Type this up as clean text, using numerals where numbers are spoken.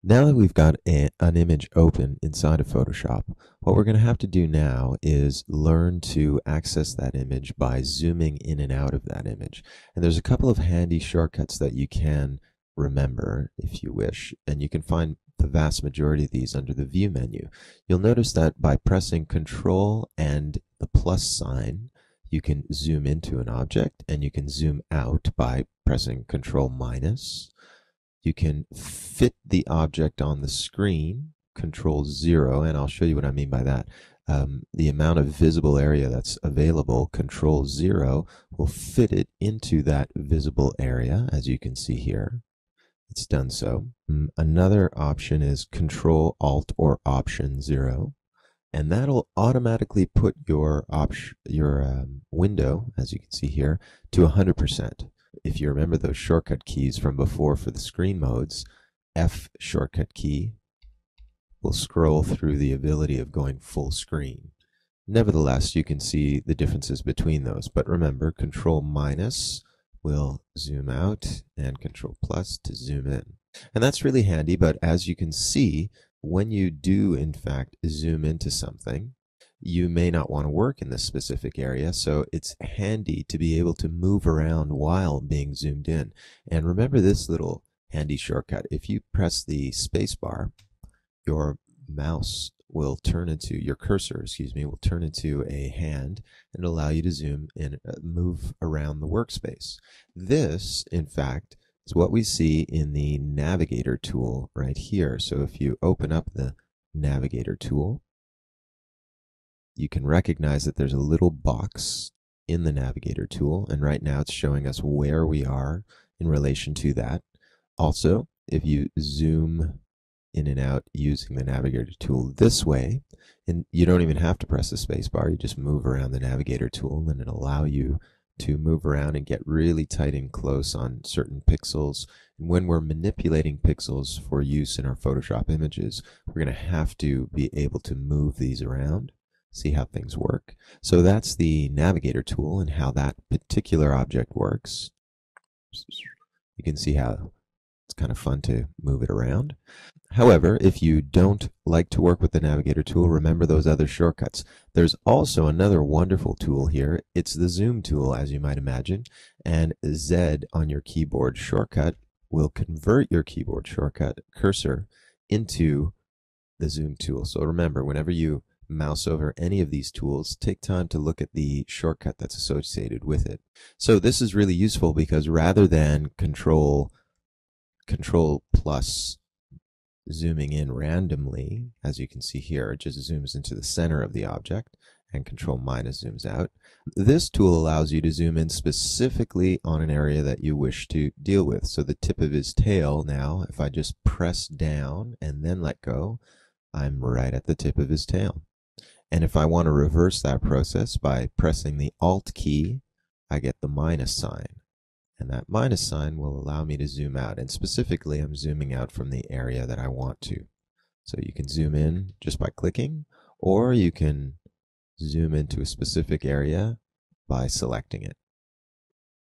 Now that we've got an image open inside of Photoshop, what we're going to have to do now is learn to access that image by zooming in and out of that image. And there's a couple of handy shortcuts that you can remember if you wish, and you can find the vast majority of these under the View menu. You'll notice that by pressing Control and the plus sign, you can zoom into an object, and you can zoom out by pressing Control minus. You can fit the object on the screen, Control 0, and I'll show you what I mean by that. The amount of visible area that's available, Control 0, will fit it into that visible area, as you can see here. It's done so. Another option is Control Alt or Option 0, and that'll automatically put your window, as you can see here, to 100%. If you remember those shortcut keys from before for the screen modes, F shortcut key will scroll through the ability of going full screen. Nevertheless, you can see the differences between those, but remember, Control minus will zoom out and Control plus to zoom in. And that's really handy, but as you can see, when you do in fact zoom into something, you may not want to work in this specific area, so it's handy to be able to move around while being zoomed in. And remember this little handy shortcut. If you press the space bar, your mouse will turn into, your cursor, will turn into a hand and allow you to zoom and move around the workspace. This, in fact, is what we see in the Navigator tool right here. So if you open up the Navigator tool, you can recognize that there's a little box in the Navigator tool, and right now it's showing us where we are in relation to that. Also, if you zoom in and out using the Navigator tool this way, and you don't even have to press the space bar, you just move around the Navigator tool and it'll allow you to move around and get really tight and close on certain pixels. And when we're manipulating pixels for use in our Photoshop images, we're going to have to be able to move these around. See how things work. So that's the Navigator tool and how that particular object works. You can see how it's kind of fun to move it around. However, if you don't like to work with the Navigator tool, remember those other shortcuts. There's also another wonderful tool here. It's the Zoom tool, as you might imagine, and Z on your keyboard shortcut will convert your keyboard shortcut cursor into the Zoom tool. So remember, whenever you mouse over any of these tools, take time to look at the shortcut that's associated with it. So this is really useful because rather than control plus zooming in randomly, as you can see here, it just zooms into the center of the object, and Control minus zooms out. This tool allows you to zoom in specifically on an area that you wish to deal with. So the tip of his tail now, if I just press down and then let go, I'm right at the tip of his tail. And if I want to reverse that process by pressing the Alt key, I get the minus sign. And that minus sign will allow me to zoom out. And specifically, I'm zooming out from the area that I want to. So you can zoom in just by clicking, or you can zoom into a specific area by selecting it.